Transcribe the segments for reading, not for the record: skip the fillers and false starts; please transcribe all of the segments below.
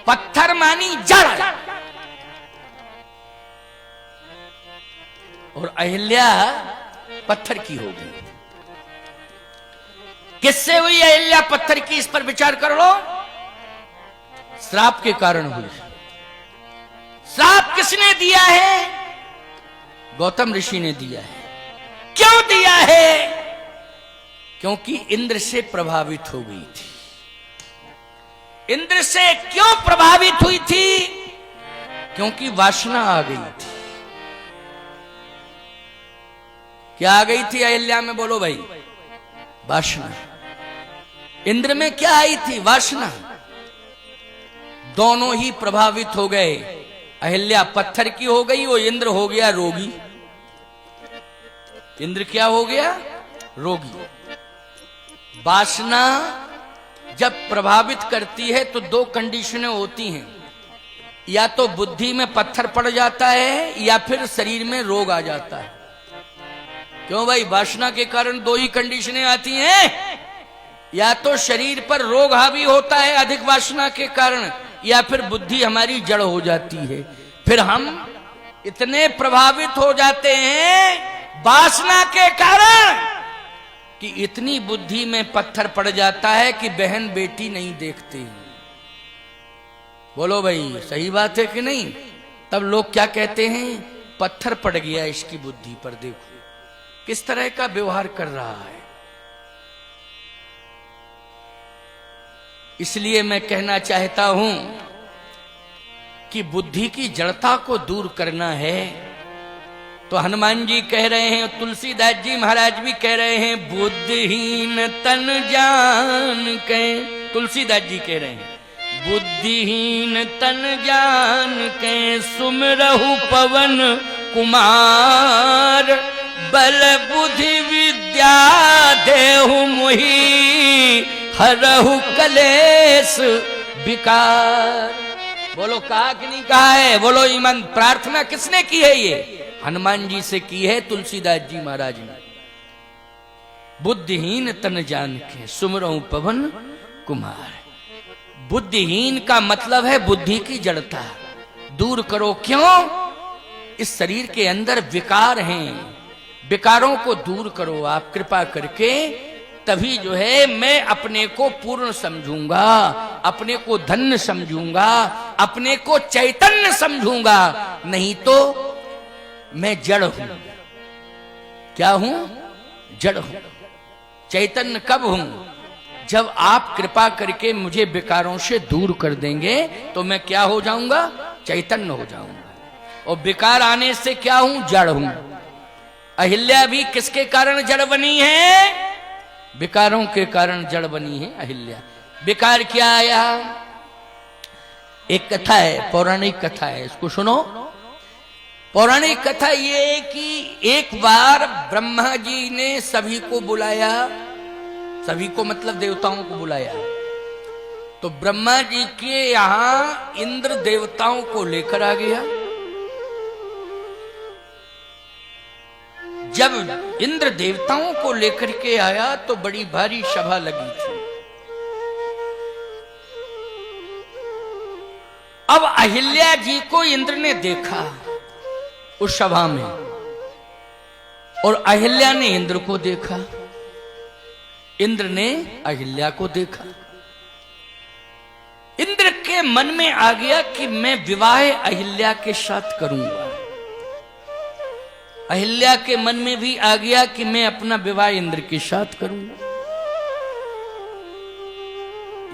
पत्थर मानी जड़, और अहिल्या पत्थर की होगी। किससे हुई अहिल्या पत्थर की, इस पर विचार कर लो। श्राप के कारण हुई। श्राप किसने दिया है? गौतम ऋषि ने दिया है। क्यों दिया है? क्योंकि इंद्र से प्रभावित हो गई थी। इंद्र से क्यों प्रभावित हुई थी? क्योंकि वासना आ गई थी। क्या आ गई थी अहिल्या में, बोलो भाई? वासना। इंद्र में क्या आई थी? वासना। दोनों ही प्रभावित हो गए। अहिल्या पत्थर की हो गई, वो इंद्र हो गया रोगी। इंद्र क्या हो गया? रोगी। वासना जब प्रभावित करती है तो दो कंडीशनें होती हैं, या तो बुद्धि में पत्थर पड़ जाता है या फिर शरीर में रोग आ जाता है। क्यों भाई? वासना के कारण दो ही कंडीशनें आती हैं, या तो शरीर पर रोग हावी होता है अधिक वासना के कारण, या फिर बुद्धि हमारी जड़ हो जाती है। फिर हम इतने प्रभावित हो जाते हैं वासना के कारण कि इतनी बुद्धि में पत्थर पड़ जाता है कि बहन बेटी नहीं देखते। बोलो भाई, सही बात है कि नहीं? तब लोग क्या कहते हैं? पत्थर पड़ गया इसकी बुद्धि पर। देखो किस तरह का व्यवहार कर रहा है। इसलिए मैं कहना चाहता हूं कि बुद्धि की जड़ता को दूर करना है तो हनुमान जी कह रहे हैं, तुलसीदास जी महाराज भी कह रहे हैं, बुद्धिहीन तन जान के। तुलसीदास जी कह रहे हैं, बुद्धिहीन तन जान के सुमरहु पवन कुमार, बल बुद्धि विद्या देहु मुहि, हरहु कलेश विकार। बोलो कहा कि नहीं कहा है? बोलो ईमान। प्रार्थना किसने की है? ये हनुमान जी से की है तुलसीदास जी महाराज ने। बुद्धिहीन तन जान के सुमरहु पवन कुमार। बुद्धिहीन का मतलब है बुद्धि की जड़ता दूर करो। क्यों? इस शरीर के अंदर विकार हैं, विकारों को दूर करो आप कृपा करके। तभी जो है मैं अपने को पूर्ण समझूंगा, अपने को धन्य समझूंगा, अपने को चैतन्य समझूंगा। नहीं तो मैं जड़ हूं। क्या हूं? जड़ हूं। चैतन्य कब हूं? जब आप कृपा करके मुझे विकारों से दूर कर देंगे तो मैं क्या हो जाऊंगा? चैतन्य हो जाऊंगा। और विकार आने से क्या हूं? जड़ हूं। अहिल्या भी किसके कारण जड़ बनी है? विकारों के कारण जड़ बनी है अहिल्या। विकार क्या आया? एक कथा है, पौराणिक कथा है, इसको सुनो। पौराणिक कथा ये कि एक बार ब्रह्मा जी ने सभी को बुलाया, सभी को मतलब देवताओं को बुलाया। तो ब्रह्मा जी के यहां इंद्र देवताओं को लेकर आ गया। जब इंद्र देवताओं को लेकर के आया तो बड़ी भारी सभा लगी थी। अब अहिल्या जी को इंद्र ने देखा उस सभा में, और अहिल्या ने इंद्र को देखा, इंद्र ने अहिल्या को देखा। इंद्र के मन में आ गया कि मैं विवाह अहिल्या के साथ करूंगा। अहिल्या के मन में भी आ गया कि मैं अपना विवाह इंद्र के साथ करूंगा।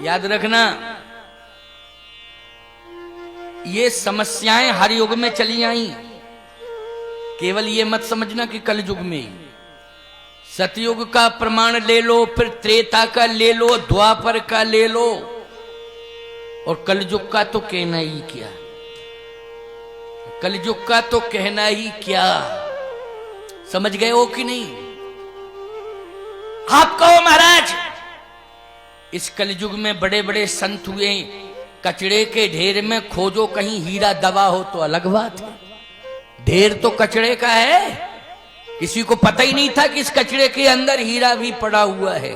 याद रखना, ये समस्याएं हर युग में चली आई। केवल ये मत समझना कि कल युग में। सतयुग का प्रमाण ले लो, फिर त्रेता का ले लो, द्वापर का ले लो, और कलयुग का तो कहना ही क्या। कलयुग का तो कहना ही क्या। समझ गए हो कि नहीं? आप कहो महाराज, इस कलयुग में बड़े बड़े संत हुए, कचड़े के ढेर में खोजो कहीं हीरा दबा हो तो अलग बात है। ढेर तो कचड़े का है, किसी को पता ही नहीं था कि इस कचड़े के अंदर हीरा भी पड़ा हुआ है।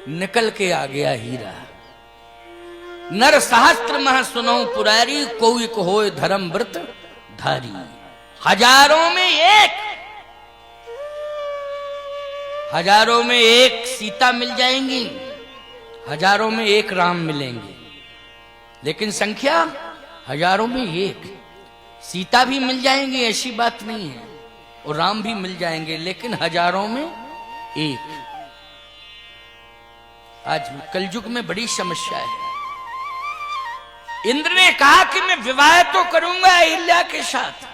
निकल के आ गया हीरा, नर सहस्त्र मह सुनो पुरारी, कोई को होए धर्म व्रत धारी। हजारों में एक, हजारों में एक सीता मिल जाएंगी, हजारों में एक राम मिलेंगे, लेकिन संख्या हजारों में एक। सीता भी मिल जाएंगी, ऐसी बात नहीं है, और राम भी मिल जाएंगे, लेकिन हजारों में एक। आज कलयुग में बड़ी समस्या है। इंद्र ने कहा कि मैं विवाह तो करूंगा अहिल्या के साथ।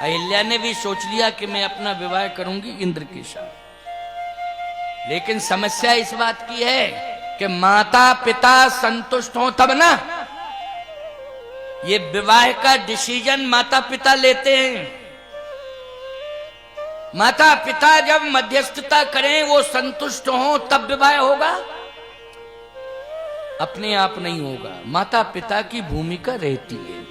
अहिल्या ने भी सोच लिया कि मैं अपना विवाह करूंगी इंद्र के साथ, लेकिन समस्या इस बात की है कि माता पिता संतुष्ट हो तब ना। ये विवाह का डिसीजन माता पिता लेते हैं। माता पिता जब मध्यस्थता करें, वो संतुष्ट हो तब विवाह होगा, अपने आप नहीं होगा। माता पिता की भूमिका रहती है।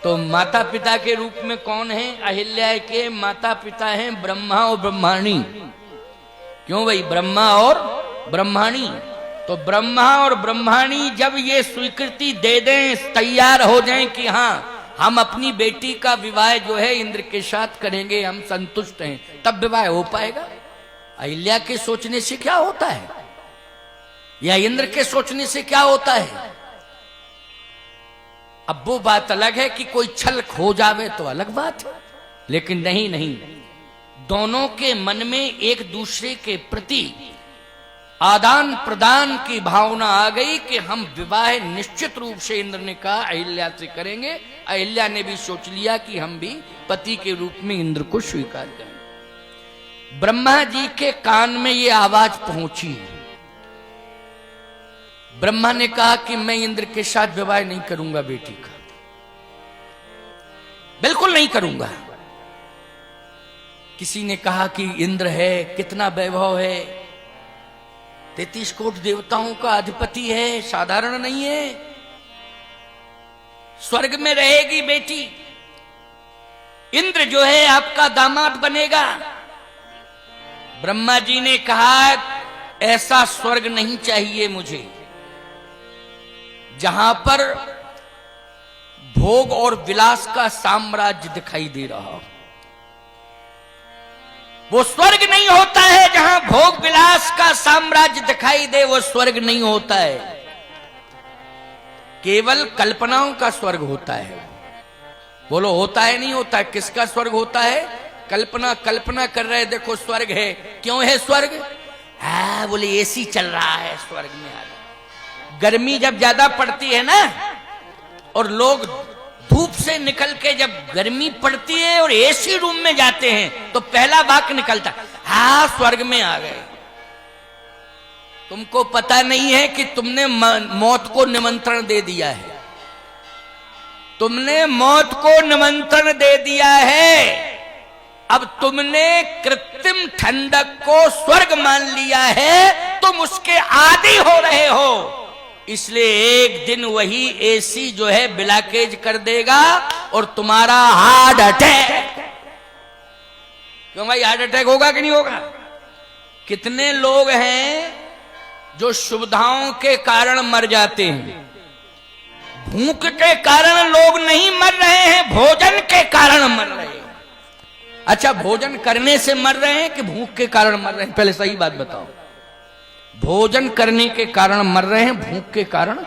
तो माता पिता के रूप में कौन है? अहिल्या के माता पिता हैं ब्रह्मा और ब्रह्माणी। क्यों भाई? ब्रह्मा और ब्रह्माणी। तो ब्रह्मा और ब्रह्माणी जब ये स्वीकृति दे दें, तैयार हो जाएं कि हाँ हम अपनी बेटी का विवाह जो है इंद्र के साथ करेंगे, हम संतुष्ट हैं, तब विवाह हो पाएगा। अहिल्या के सोचने से क्या होता है, या इंद्र के सोचने से क्या होता है? अब वो बात अलग है कि कोई छल खो जावे तो अलग बात है, लेकिन नहीं नहीं, दोनों के मन में एक दूसरे के प्रति आदान प्रदान की भावना आ गई कि हम विवाह निश्चित रूप से, इंद्र ने कहा, अहिल्या से करेंगे। अहिल्या ने भी सोच लिया कि हम भी पति के रूप में इंद्र को स्वीकार करें। ब्रह्मा जी के कान में ये आवाज पहुंची। ब्रह्मा ने कहा कि मैं इंद्र के साथ विवाह नहीं करूंगा बेटी का, बिल्कुल नहीं करूंगा। किसी ने कहा कि इंद्र है, कितना वैभव है, 33 कोटि देवताओं का अधिपति है, साधारण नहीं है, स्वर्ग में रहेगी बेटी, इंद्र जो है आपका दामाद बनेगा। ब्रह्मा जी ने कहा ऐसा स्वर्ग नहीं चाहिए मुझे, जहां पर भोग और विलास का साम्राज्य दिखाई दे रहा हो। वो स्वर्ग नहीं होता है जहां भोग विलास का साम्राज्य दिखाई दे, वो स्वर्ग नहीं होता है, केवल कल्पनाओं का स्वर्ग होता है। बोलो होता है नहीं होता है? किसका स्वर्ग होता है? कल्पना, कल्पना कर रहे देखो स्वर्ग है। क्यों है स्वर्ग? हाँ बोले एसी चल रहा है स्वर्ग में। आ गर्मी जब ज्यादा पड़ती है ना, और लोग धूप से निकल के जब गर्मी पड़ती है और एसी रूम में जाते हैं, तो पहला वाक्य निकलता, हाँ स्वर्ग में आ गए। तुमको पता नहीं है कि तुमने मौत को निमंत्रण दे दिया है, तुमने मौत को निमंत्रण दे दिया है। अब तुमने कृत्रिम ठंडक को स्वर्ग मान लिया है, तुम उसके आदी हो रहे हो। इसलिए एक दिन वही एसी जो है ब्लॉकेज कर देगा और तुम्हारा हार्ट अटैक। क्यों भाई हार्ट अटैक होगा कि नहीं होगा? कितने लोग हैं जो सुविधाओं के कारण मर जाते हैं। भूख के कारण लोग नहीं मर रहे हैं, भोजन के कारण मर रहे हैं। अच्छा, भोजन करने से मर रहे हैं कि भूख के कारण मर रहे हैं? पहले सही बात बताओ। भोजन करने के कारण मर रहे हैं, भूख के कारण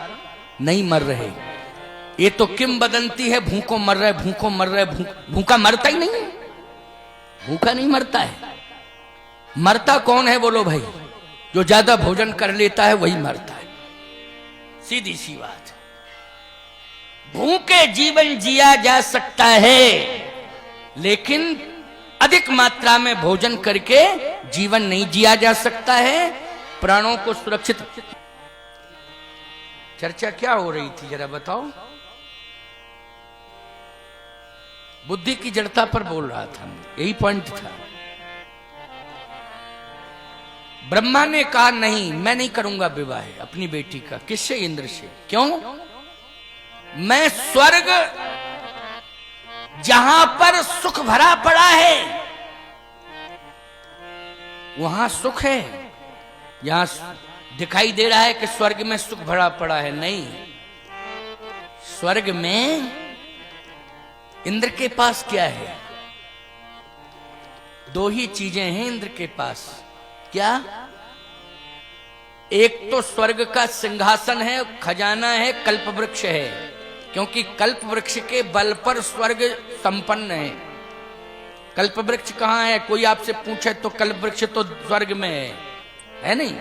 नहीं मर रहे। ये तो किंवदंती है, भूखों मर रहे, भूखों मर रहे। भूखा मरता ही नहीं है, भूखा नहीं मरता है। मरता कौन है बोलो भाई? जो ज्यादा भोजन कर लेता है वही मरता है, सीधी सी बात। भूखे जीवन जिया जा सकता है, लेकिन अधिक मात्रा में भोजन करके जीवन नहीं जिया जा सकता है। प्राणों को सुरक्षित। चर्चा क्या हो रही थी जरा बताओ? बुद्धि की जड़ता पर बोल रहा था, यही पॉइंट था। ब्रह्मा ने कहा नहीं, मैं नहीं करूंगा विवाह अपनी बेटी का। किससे? इंद्र से। क्यों? मैं स्वर्ग जहां पर सुख भरा पड़ा है वहां सुख है। यहां दिखाई दे रहा है कि स्वर्ग में सुख भरा पड़ा है, नहीं। स्वर्ग में इंद्र के पास क्या है? दो ही चीजें हैं इंद्र के पास। क्या? एक तो स्वर्ग का सिंहासन है, खजाना है, कल्प वृक्ष है, क्योंकि कल्प वृक्ष के बल पर स्वर्ग संपन्न है। कल्प वृक्ष कहाँ है? कोई आपसे पूछे तो कल्प वृक्ष तो स्वर्ग में है नहीं?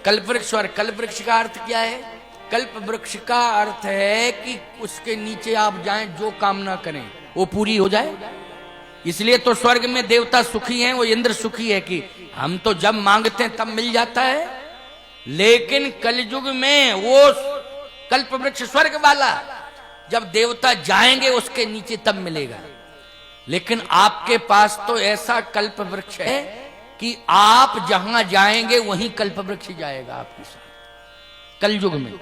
कल्प वृक्ष और कल्प वृक्ष का अर्थ क्या है? कल्प वृक्ष का अर्थ है कि उसके नीचे आप जाएं, जो कामना करें वो पूरी हो जाए। इसलिए तो स्वर्ग में देवता सुखी हैं, वो इंद्र सुखी है कि हम तो जब मांगते हैं तब मिल जाता है। लेकिन कलयुग में वो कल्प वृक्ष स्वर्ग वाला जब देवता जाएंगे उसके नीचे तब मिलेगा। लेकिन आपके पास तो ऐसा कल्प वृक्ष है कि आप जहां जाएंगे वहीं कल्प वृक्ष जाएगा आपके साथ कलयुग में।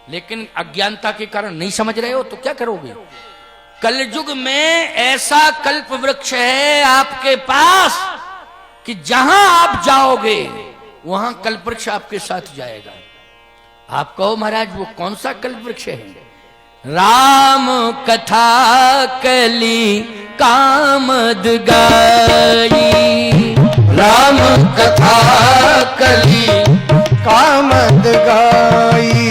लेकिन अज्ञानता के कारण नहीं समझ रहे हो तो क्या करोगे? कलयुग में ऐसा कल्प वृक्ष है आपके पास कि जहां आप जाओगे वहां कल्प वृक्ष आपके साथ जाएगा। आप कहो महाराज वो कौन सा कल्प वृक्ष है? राम कथा कली कामद गाई, राम कथा कली कामद गाई,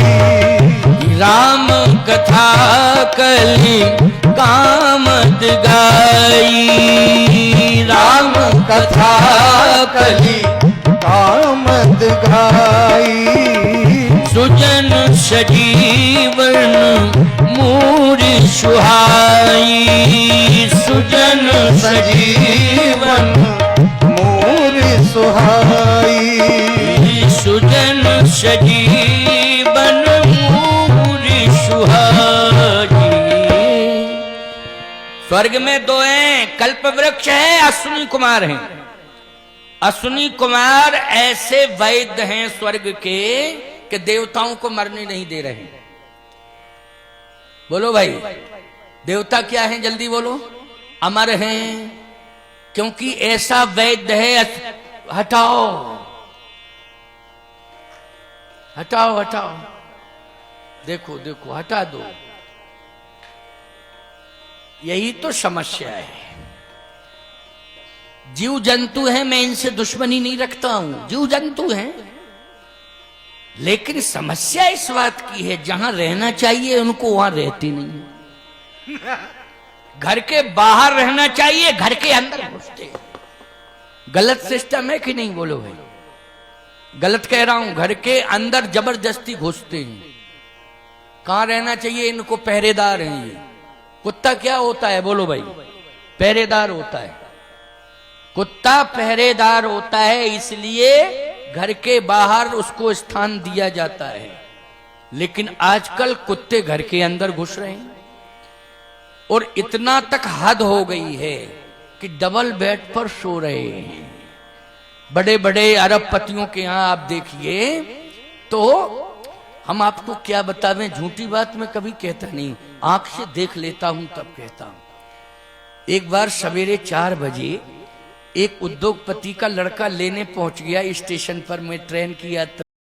राम कथा कली कामद गाई, राम कथा कली कामद गाई। सुजन सजीवन मूरी सुहाई, सुजन सजीवन मूरी सुहाई, सुजन सजीवन मूरी सुहाई। स्वर्ग में दो हैं, कल्प वृक्ष है, अश्विनी कुमार हैं। अश्विनी कुमार ऐसे वैद्य हैं स्वर्ग के कि देवताओं को मरने नहीं दे रहे। बोलो भाई, देवता क्या हैं? जल्दी बोलो। अमर हैं, क्योंकि ऐसा वैद्य है। हटाओ हटाओ हटाओ, देखो देखो, हटा दो। यही तो समस्या है। जीव जंतु हैं, मैं इनसे दुश्मनी नहीं रखता हूं, जीव जंतु हैं। लेकिन समस्या इस बात की है जहां रहना चाहिए उनको वहां रहती नहीं। घर के बाहर रहना चाहिए, घर के अंदर घुसते। गलत सिस्टम है कि नहीं? बोलो भाई, गलत कह रहा हूं? घर के अंदर जबरदस्ती घुसते हैं। कहां रहना चाहिए? इनको पहरेदार हैं ये। कुत्ता क्या होता है? बोलो भाई, पहरेदार होता है। कुत्ता पहरेदार होता है, इसलिए घर के बाहर उसको स्थान दिया जाता है। लेकिन आजकल कुत्ते घर के अंदर घुस रहे हैं और इतना तक हद हो गई है कि डबल बेड पर सो रहे हैं। बड़े बड़े अरबपतियों के यहां आप देखिए तो हम आपको क्या बतावें, झूठी बात मैं कभी कहता नहीं, आंख से देख लेता हूं तब कहता हूं। एक बार सवेरे 4 बजे एक उद्योगपति का लड़का लेने पहुंच गया स्टेशन पर। मैं ट्रेन की यात्रा